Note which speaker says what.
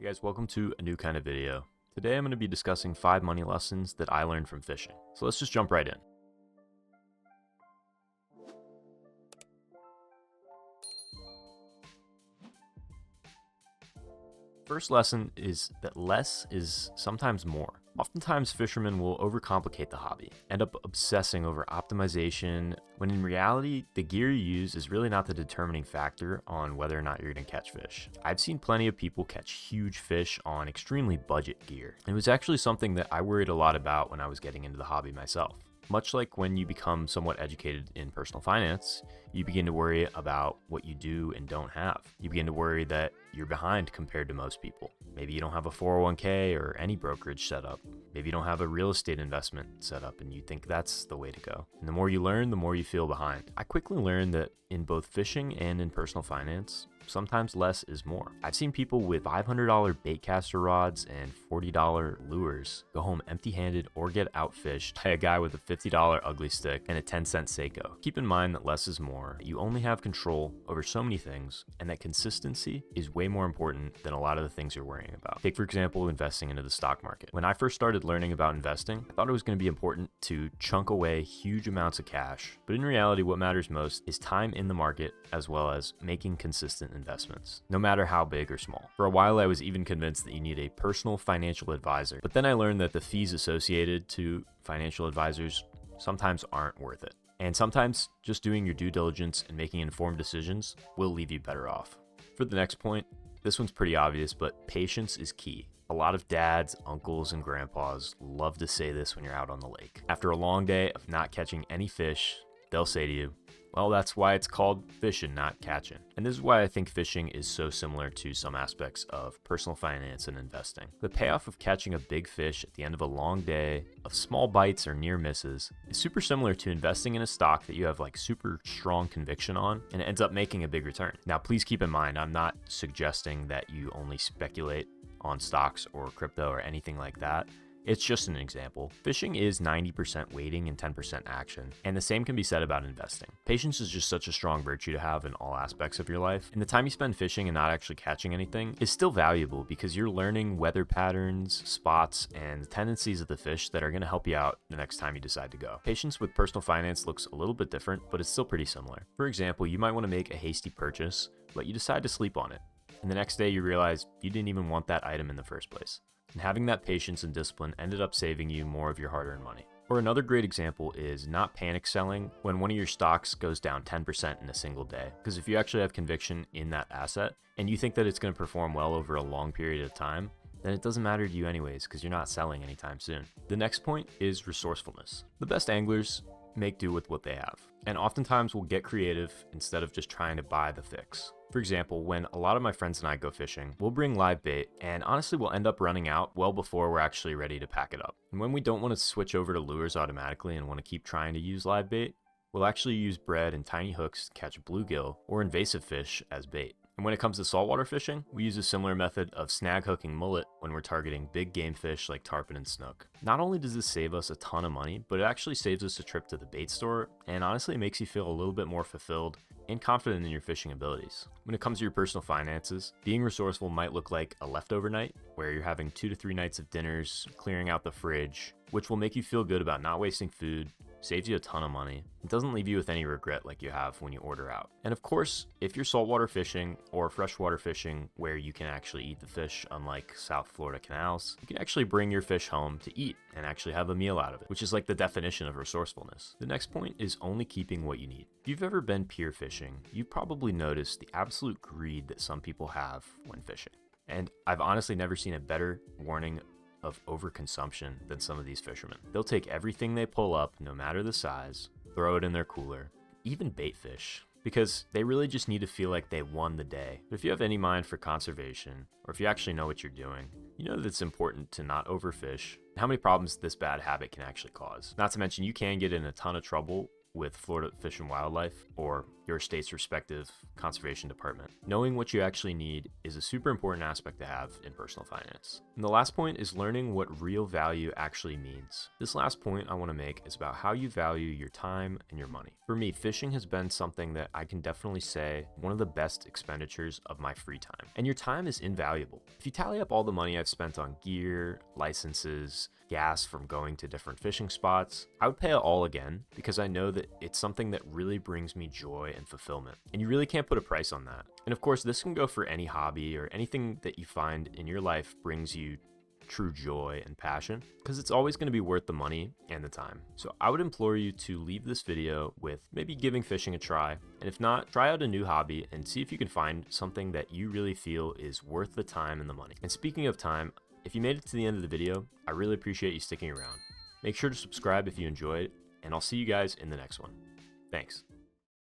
Speaker 1: Hey guys, welcome to a new kind of video. Today I'm going to be discussing 5 money lessons that I learned from fishing. So let's just jump right in. First lesson is that less is sometimes more. Oftentimes fishermen will overcomplicate the hobby, end up obsessing over optimization, when in reality, the gear you use is really not the determining factor on whether or not you're going to catch fish. I've seen plenty of people catch huge fish on extremely budget gear. It was actually something that I worried a lot about when I was getting into the hobby myself. Much like when you become somewhat educated in personal finance, you begin to worry about what you do and don't have. You begin to worry that you're behind compared to most people. Maybe you don't have a 401k or any brokerage set up. Maybe you don't have a real estate investment set up and you think that's the way to go. And the more you learn, the more you feel behind. I quickly learned that in both fishing and in personal finance, sometimes less is more. I've seen people with $500 baitcaster rods and $40 lures go home empty-handed or get outfished by a guy with a $50 ugly stick and a 10-cent Seiko. Keep in mind that less is more. You only have control over so many things, and that consistency is way more important than a lot of the things you're worrying about. Take, for example, investing into the stock market. When I first started learning about investing, I thought it was going to be important to chunk away huge amounts of cash, but in reality, what matters most is time in the market as well as making consistent investments, no matter how big or small. For a while, I was even convinced that you need a personal financial advisor, but then I learned that the fees associated to financial advisors sometimes aren't worth it. And sometimes just doing your due diligence and making informed decisions will leave you better off. For the next point, this one's pretty obvious, but patience is key. A lot of dads, uncles, and grandpas love to say this when you're out on the lake. After a long day of not catching any fish, they'll say to you, well, that's why it's called fishing, not catching. And this is why I think fishing is so similar to some aspects of personal finance and investing. The payoff of catching a big fish at the end of a long day of small bites or near misses is super similar to investing in a stock that you have like super strong conviction on, and it ends up making a big return. Now, please keep in mind, I'm not suggesting that you only speculate on stocks or crypto or anything like that. It's just an example. Fishing is 90% waiting and 10% action, and the same can be said about investing. Patience is just such a strong virtue to have in all aspects of your life, and the time you spend fishing and not actually catching anything is still valuable because you're learning weather patterns, spots, and the tendencies of the fish that are going to help you out the next time you decide to go. Patience with personal finance looks a little bit different, but it's still pretty similar. For example, you might want to make a hasty purchase, but you decide to sleep on it, and the next day you realize you didn't even want that item in the first place. And having that patience and discipline ended up saving you more of your hard-earned money. Or another great example is not panic selling when one of your stocks goes down 10% in a single day. Because if you actually have conviction in that asset and you think that it's going to perform well over a long period of time, then it doesn't matter to you anyways because you're not selling anytime soon. The next point is resourcefulness. The best anglers make do with what they have, and oftentimes will get creative instead of just trying to buy the fix. For example, when a lot of my friends and I go fishing, we'll bring live bait, and honestly we'll end up running out well before we're actually ready to pack it up. And when we don't want to switch over to lures automatically and want to keep trying to use live bait, we'll actually use bread and tiny hooks to catch bluegill or invasive fish as bait. And when it comes to saltwater fishing, we use a similar method of snag hooking mullet when we're targeting big game fish like tarpon and snook. Not only does this save us a ton of money, but it actually saves us a trip to the bait store, and honestly it makes you feel a little bit more fulfilled and confident in your fishing abilities. When it comes to your personal finances, being resourceful might look like a leftover night, where you're having 2 to 3 nights of dinners, clearing out the fridge, which will make you feel good about not wasting food, saves you a ton of money. It doesn't leave you with any regret like you have when you order out. And of course, if you're saltwater fishing or freshwater fishing where you can actually eat the fish, unlike South Florida canals, you can actually bring your fish home to eat and actually have a meal out of it, which is like the definition of resourcefulness. The next point is only keeping what you need. If you've ever been pier fishing, you've probably noticed the absolute greed that some people have when fishing. And I've honestly never seen a better warning of overconsumption than some of these fishermen. They'll take everything they pull up, no matter the size, throw it in their cooler, even bait fish, because they really just need to feel like they won the day. But if you have any mind for conservation, or if you actually know what you're doing, you know that it's important to not overfish, and how many problems this bad habit can actually cause. Not to mention you can get in a ton of trouble with Florida Fish and Wildlife or your state's respective conservation department. Knowing what you actually need is a super important aspect to have in personal finance. And the last point is learning what real value actually means. This last point I want to make is about how you value your time and your money. For me, fishing has been something that I can definitely say one of the best expenditures of my free time. And your time is invaluable. If you tally up all the money I've spent on gear, licenses, gas from going to different fishing spots, I would pay it all again because I know that it's something that really brings me joy and fulfillment. And you really can't put a price on that. And of course, this can go for any hobby or anything that you find in your life brings you true joy and passion, because it's always going to be worth the money and the time. So I would implore you to leave this video with maybe giving fishing a try, and if not, try out a new hobby and see if you can find something that you really feel is worth the time and the money. And speaking of time, if you made it to the end of the video, I really appreciate you sticking around. Make sure to subscribe if you enjoyed, and I'll see you guys in the next one. Thanks.